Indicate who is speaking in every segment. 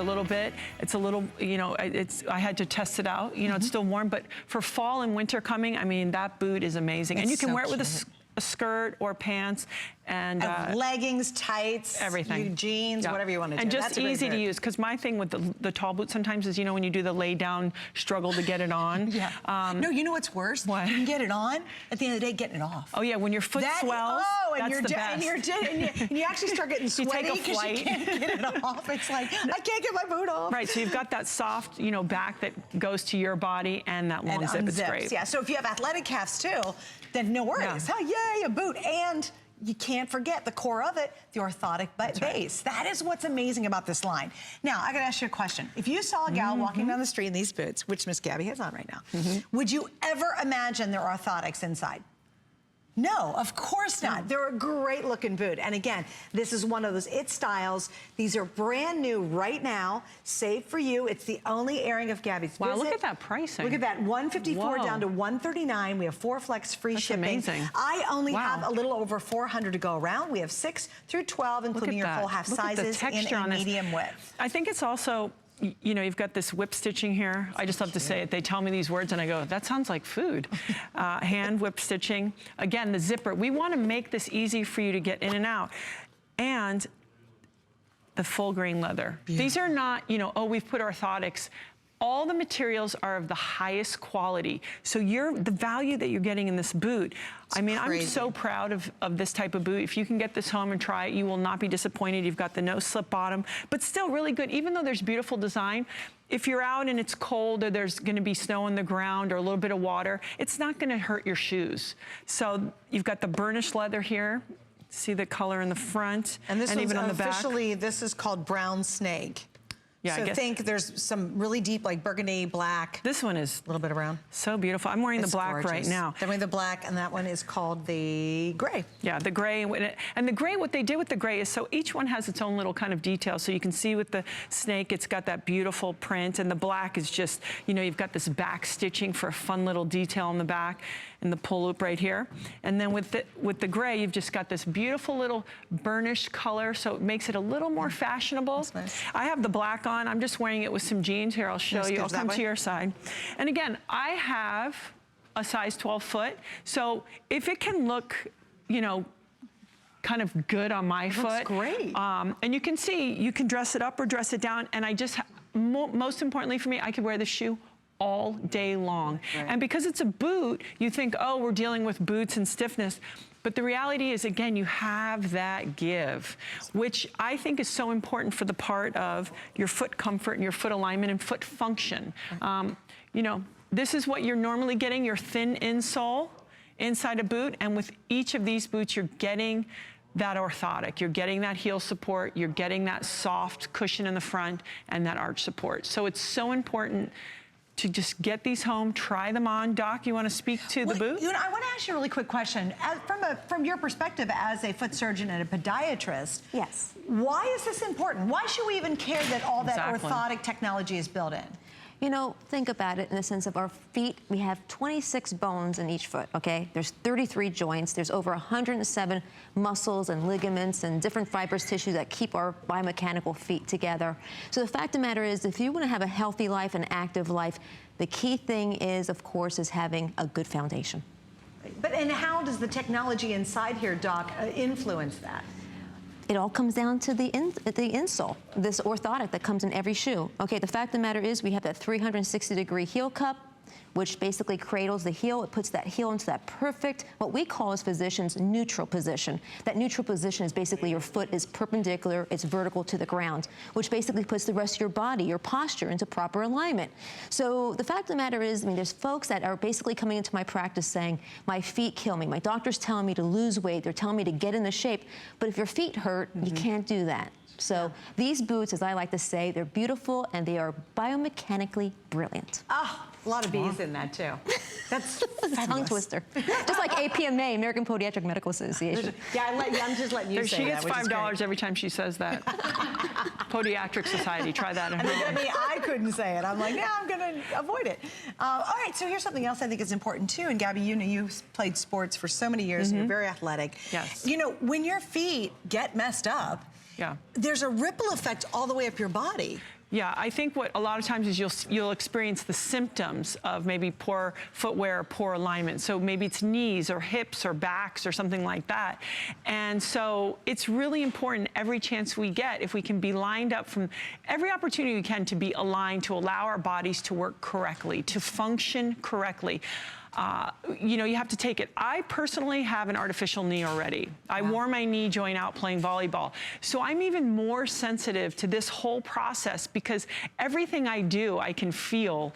Speaker 1: a little bit. It's a little, you know, I had to test it out. You know, it's still warm, but for fall and winter coming, I mean, that boot is amazing. And you can wear it with a skirt or pants and
Speaker 2: leggings, tights,
Speaker 1: everything,
Speaker 2: jeans, whatever you want to do.
Speaker 1: And just easy to use, because my thing with the tall boot sometimes is, you know, when you do the lay down struggle to get it on.
Speaker 2: No, you know what's worse?
Speaker 1: What?
Speaker 2: You can get it on, at the end of the day, getting it off.
Speaker 1: Oh yeah, when your foot swells, that's the best.
Speaker 2: And you actually start getting sweaty because you can't get it off. It's like, I can't get my boot off.
Speaker 1: Right, so you've got that soft, you know, back that goes to your body and that long zip is great.
Speaker 2: Yeah, so if you have athletic calves too, then no worries. Oh, yay, a boot. And you can't forget the core of it, the orthotic base. That is what's amazing about this line. Now, I gotta ask you a question. If you saw a gal walking down the street in these boots, which Miss Gabby has on right now, would you ever imagine there are orthotics inside? No, of course not. They're a great looking boot. And again, this is one of those it styles. These are brand new right now, saved for you. It's the only airing of Gabby's visit.
Speaker 1: Wow, look at that pricing.
Speaker 2: Look at that, $154 down to $139. We have 4 flex free shipping.
Speaker 1: Amazing.
Speaker 2: I only have a little over 400 to go around. We have 6 through 12, including your full half sizes in a medium width.
Speaker 1: I think it's also, you know, you've got this whip stitching here. I just love to say it. They tell me these words and I go, that sounds like food. Hand whip stitching. Again, the zipper. We want to make this easy for you to get in and out. And the full grain leather. These are not, you know, oh, we've put orthotics. All the materials are of the highest quality. So the value that you're getting in this boot, I mean, I'm so proud of this type of boot. If you can get this home and try it, you will not be disappointed. You've got the no slip bottom, but still really good. Even though there's beautiful design, if you're out and it's cold or there's gonna be snow on the ground or a little bit of water, it's not gonna hurt your shoes. So you've got the burnished leather here. See the color in the front and even on the back.
Speaker 2: Officially, this is called brown snake.
Speaker 1: Yeah,
Speaker 2: so I think there's some really deep, like burgundy, black.
Speaker 1: This one is
Speaker 2: a little bit of brown.
Speaker 1: So beautiful. I'm wearing the black right now.
Speaker 2: I'm wearing the black, and that one is called the gray.
Speaker 1: Yeah, the gray. And the gray, what they did with the gray is, so each one has its own little kind of detail. So you can see with the snake, it's got that beautiful print, and the black is just, you know, you've got this back stitching for a fun little detail on the back, and the pull loop right here. And then with the gray, you've just got this beautiful little burnished color, so it makes it a little more fashionable. That's nice. I have the black on. I'm just wearing it with some jeans. Here, I'll show you. I'll come to your side. And again, I have a size 12 foot. So if it can look, you know, kind of good on my foot.
Speaker 2: Looks great.
Speaker 1: And you can see, you can dress it up or dress it down. And I just, most importantly for me, I could wear this shoe all day long. And because it's a boot, you think, oh, we're dealing with boots and stiffness. But the reality is, again, you have that give, which I think is so important for the part of your foot comfort and your foot alignment and foot function. You know, this is what you're normally getting, your thin insole inside a boot. And with each of these boots, you're getting that orthotic. You're getting that heel support. You're getting that soft cushion in the front and that arch support. So it's so important to just get these home, try them on. Doc, you want to speak to the boot?
Speaker 2: You know, I want to ask you a really quick question. From your perspective as a foot surgeon and a podiatrist,
Speaker 3: yes.
Speaker 2: Why is this important? Why should we even care that all that orthotic technology is built in?
Speaker 3: You know, think about it in the sense of our feet. We have 26 bones in each foot, okay? There's 33 joints. There's over 107 muscles and ligaments and different fibrous tissue that keep our biomechanical feet together. So the fact of the matter is, if you want to have a healthy life, an active life, the key thing is, of course, is having a good foundation.
Speaker 2: And how does the technology inside here, Doc, influence that?
Speaker 3: It all comes down to the insole, this orthotic that comes in every shoe. Okay, the fact of the matter is we have that 360-degree heel cup, which basically cradles the heel. It puts that heel into that perfect, what we call as physicians, neutral position. That neutral position is basically your foot is perpendicular, it's vertical to the ground, which basically puts the rest of your body, your posture, into proper alignment. So the fact of the matter is, I mean, there's folks that are basically coming into my practice saying, my feet kill me. My doctor's telling me to lose weight. They're telling me to get into shape. But if your feet hurt, you can't do that. So these boots, as I like to say, they're beautiful and they are biomechanically brilliant.
Speaker 2: Oh, a lot of bees in that too. That's a
Speaker 3: tongue twister. Just like APMA, American Podiatric Medical Association.
Speaker 2: Yeah, I'm just letting you say
Speaker 1: she gets $5 every time she says that. Podiatric Society, try that at home.
Speaker 2: I mean, I couldn't say it. I'm like, yeah, I'm gonna avoid it. All right, so here's something else I think is important too. And Gabby, you know, you've played sports for so many years and you're very athletic.
Speaker 1: Yes.
Speaker 2: You know, when your feet get messed up, there's a ripple effect all the way up your body.
Speaker 1: Yeah, I think what a lot of times is you'll experience the symptoms of maybe poor footwear, poor alignment. So maybe it's knees or hips or backs or something like that. And so it's really important every chance we get, if we can be lined up from every opportunity we can to be aligned, to allow our bodies to work correctly, to function correctly. You know, you have to take it. I personally have an artificial knee already. I wore my knee joint out playing volleyball. So I'm even more sensitive to this whole process because everything I do, I can feel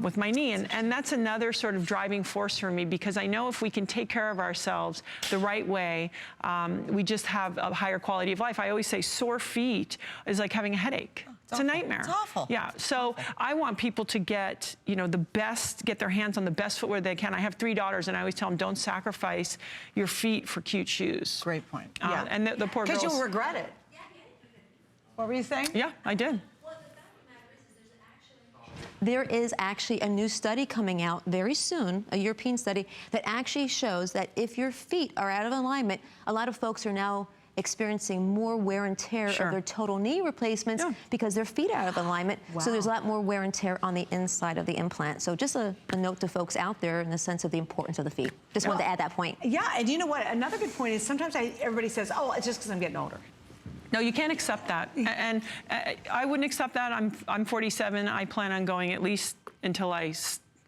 Speaker 1: with my knee. And that's another sort of driving force for me, because I know if we can take care of ourselves the right way, we just have a higher quality of life. I always say sore feet is like having a headache. It's a nightmare.
Speaker 2: It's awful.
Speaker 1: Yeah, so I want people to get, you know, get their hands on the best footwear they can. I have 3 daughters, and I always tell them, don't sacrifice your feet for cute shoes.
Speaker 2: Great point. Yeah.
Speaker 1: And the poor girls.
Speaker 2: Because you'll regret it. What were you saying?
Speaker 1: Yeah, I did.
Speaker 3: There is actually a new study coming out very soon, a European study, that actually shows that if your feet are out of alignment, a lot of folks are now experiencing more wear and tear of their total knee replacements because their feet are out of alignment. So there's a lot more wear and tear on the inside of the implant. So just a note to folks out there in the sense of the importance of the feet. Just wanted to add that point.
Speaker 2: Yeah, and you know what? Another good point is sometimes everybody says, oh, it's just because I'm getting older.
Speaker 1: No, you can't accept that. And I wouldn't accept that. I'm 47. I plan on going at least until I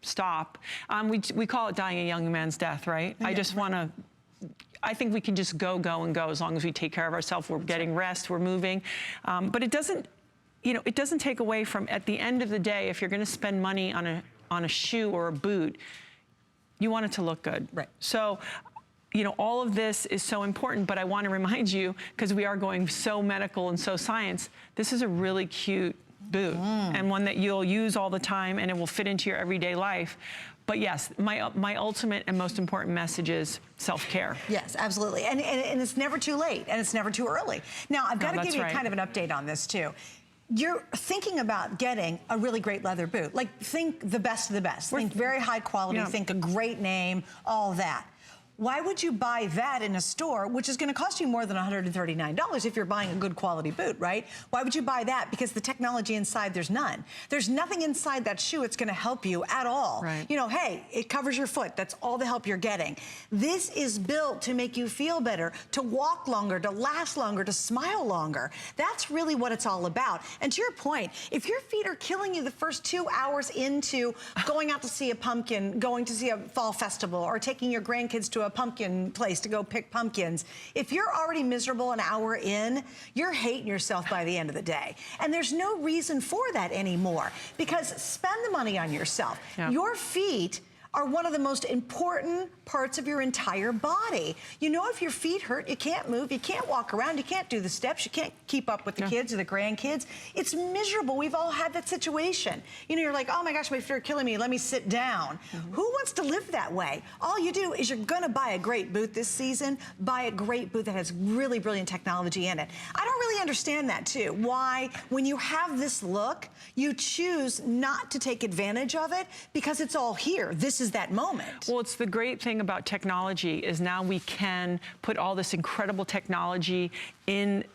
Speaker 1: stop. We call it dying a young man's death, right? I just want to... I think we can just go as long as we take care of ourselves. We're getting rest, we're moving. But it doesn't, you know, it doesn't take away from, at the end of the day, if you're going to spend money on a shoe or a boot, you want it to look good. Right. So, you know, all of this is so important, but I want to remind you, because we are going so medical and so science, this is a really cute boot and one that you'll use all the time, and it will fit into your everyday life. But yes, my ultimate and most important message is self-care.
Speaker 2: Yes, absolutely. And it's never too late, and it's never too early. Now, I've got to give you kind of an update on this, too. You're thinking about getting a really great leather boot. Like, think the best of the best. Think very high quality, think a great name, all that. Why would you buy that in a store, which is going to cost you more than $139 if you're buying a good quality boot, right? Why would you buy that? Because the technology inside, there's none. There's nothing inside that shoe that's going to help you at all. Right. You know, hey, it covers your foot. That's all the help you're getting. This is built to make you feel better, to walk longer, to last longer, to smile longer. That's really what it's all about. And to your point, if your feet are killing you the first 2 hours into going out to see a pumpkin, going to see a fall festival, or taking your grandkids to a pumpkin place to go pick pumpkins, if you're already miserable an hour in, you're hating yourself by the end of the day. And there's no reason for that anymore, because spend the money on yourself. Your feet are one of the most important parts of your entire body. You know, if your feet hurt, you can't move, you can't walk around, you can't do the steps, you can't keep up with the kids or the grandkids. It's miserable. We've all had that situation. You know, you're like, oh my gosh, my feet are killing me, let me sit down. Who wants to live that way? All you do is you're gonna buy a great boot this season, buy a great boot that has really brilliant technology in it. I don't really understand that too. Why, when you have this look, you choose not to take advantage of it because it's all here. This is that moment.
Speaker 1: Well, it's the great thing about technology is now we can put all this incredible technology in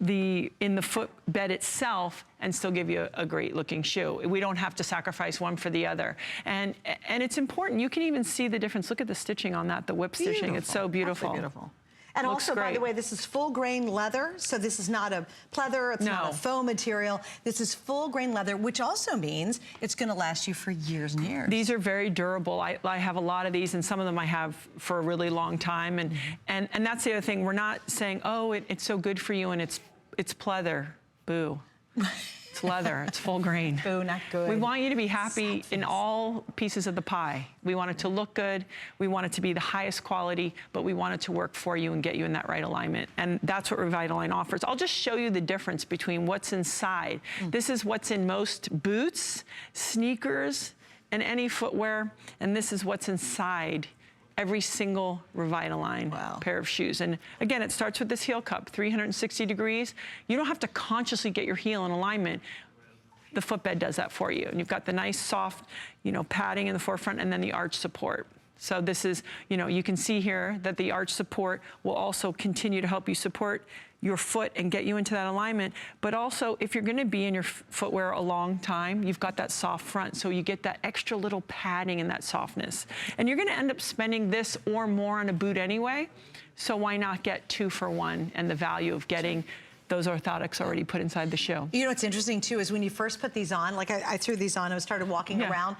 Speaker 1: the footbed itself and still give you a great looking shoe. We don't have to sacrifice one for the other. And it's important. You can even see the difference. Look at the stitching on that, the whip stitching. It's so beautiful.
Speaker 2: Absolutely beautiful. And also, by the way, this is full grain leather, so this is not a pleather, it's not a faux material. This is full grain leather, which also means it's going to last you for years and years.
Speaker 1: These are very durable. I have a lot of these, and some of them I have for a really long time. And that's the other thing. We're not saying, oh, it's so good for you and it's pleather. Boo. It's leather, it's full grain.
Speaker 2: Boo, not good.
Speaker 1: We want you to be happy in all pieces of the pie. We want it to look good, we want it to be the highest quality, but we want it to work for you and get you in that right alignment. And that's what REVITALIGN offers. I'll just show you the difference between what's inside. This is what's in most boots, sneakers, and any footwear, and this is what's inside every single REVITALIGN pair of shoes. And again, it starts with this heel cup, 360 degrees. You don't have to consciously get your heel in alignment. The footbed does that for you. And you've got the nice soft, you know, padding in the forefront and then the arch support. So this is, you know, you can see here that the arch support will also continue to help you support your foot and get you into that alignment. But also, if you're gonna be in your footwear a long time, you've got that soft front, so you get that extra little padding and that softness. And you're gonna end up spending this or more on a boot anyway, so why not get 2 for 1 and the value of getting those orthotics already put inside the shoe.
Speaker 2: You know what's interesting too is when you first put these on, like I threw these on, I started walking around,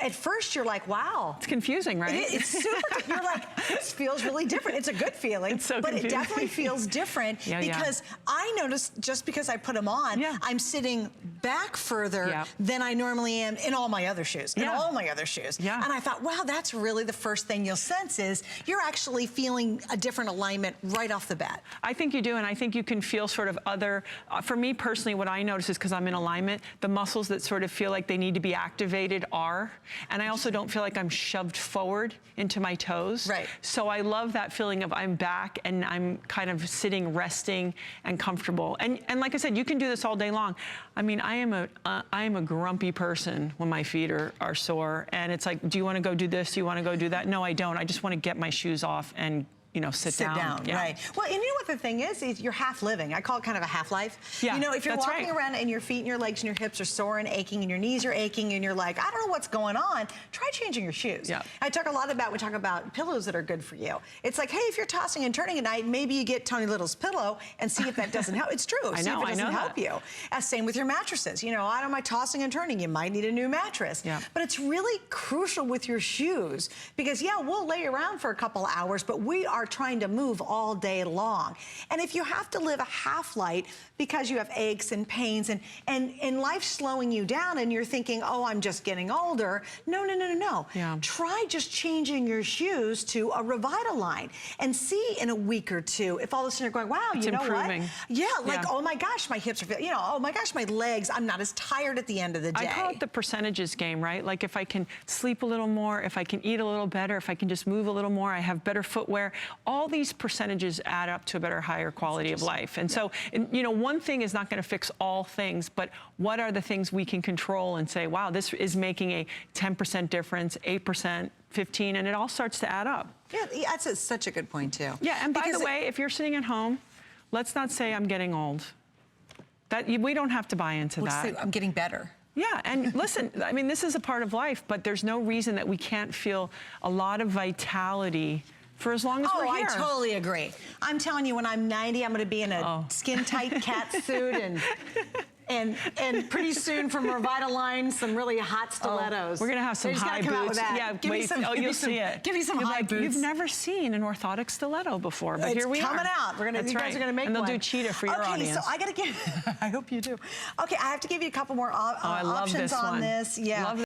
Speaker 2: at first you're like, wow.
Speaker 1: It's confusing, right?
Speaker 2: It's super, you're like, this feels really different. It's a good feeling,
Speaker 1: It's so
Speaker 2: but
Speaker 1: confusing.
Speaker 2: it definitely feels different because I noticed just because I put them on, I'm sitting back further than I normally am in all my other shoes, And I thought, wow, that's really the first thing you'll sense is you're actually feeling a different alignment right off the bat.
Speaker 1: I think you do, and I think you can feel sort of other, for me personally, what I notice is because I'm in alignment, the muscles that sort of feel like they need to be activated are, and I also don't feel like I'm shoved forward into my toes. Right. So I love that feeling of I'm back and I'm kind of sitting, resting, and comfortable. And like I said, you can do this all day long. I mean, I am a grumpy person when my feet are sore, and it's like, do you want to go do this? Do you want to go do that? No, I don't. I just want to get my shoes off and, you know, sit down.
Speaker 2: Right. Well, and you know what the thing is you're half living. I call it kind of a half-life. Yeah, you know, if you're walking around and your feet and your legs and your hips are sore and aching and your knees are aching and you're like, I don't know what's going on, try changing your shoes. Yeah. We talk about pillows that are good for you. It's like, hey, if you're tossing and turning at night, maybe you get Tony Little's pillow and see if that doesn't help. It's true. See if it doesn't help you. Same with your mattresses. You know, I don't mind tossing and turning. You might need a new mattress. Yeah. But it's really crucial with your shoes because, yeah, we'll lay around for a couple hours, but we are trying to move all day long. And if you have to live a half-light because you have aches and pains and life's slowing you down and you're thinking, oh, I'm just getting older. No. Yeah. Try just changing your shoes to a REVITALIGN and see in a week or two if all of a sudden you're going, wow, you know what? Yeah, like, oh my gosh, my hips are feeling, you know, oh my gosh, my legs, I'm not as tired at the end of the day.
Speaker 1: I call it the percentages game, right? Like if I can sleep a little more, if I can eat a little better, if I can just move a little more, I have better footwear, all these percentages add up to a better, higher quality of life. And so, you know, one thing is not going to fix all things, but what are the things we can control and say, wow, this is making a 10% difference, 8%, 15%, and it all starts to add up.
Speaker 2: Yeah, that's such a good point, too.
Speaker 1: Yeah, and by the way, if you're sitting at home, let's not say I'm getting old. We don't have to buy into that.
Speaker 2: Say, I'm getting better.
Speaker 1: Yeah, and listen, I mean, this is a part of life, but there's no reason that we can't feel a lot of vitality for as long as we're here.
Speaker 2: I totally agree. I'm telling you, when I'm 90, I'm going to be in a skin-tight cat suit and pretty soon from REVITALIGN, some really hot stilettos.
Speaker 1: We're going to have some high boots.
Speaker 2: Yeah,
Speaker 1: you'll see it.
Speaker 2: Give me some high boots.
Speaker 1: You've never seen an orthotic stiletto before, but here we are.
Speaker 2: It's coming out. You guys are going to make one.
Speaker 1: And they'll do cheetah for your audience.
Speaker 2: Okay, so I got to give, I hope you do. Okay, I have to give you a couple more options
Speaker 1: this
Speaker 2: on
Speaker 1: one.
Speaker 2: this. Yeah.
Speaker 1: Love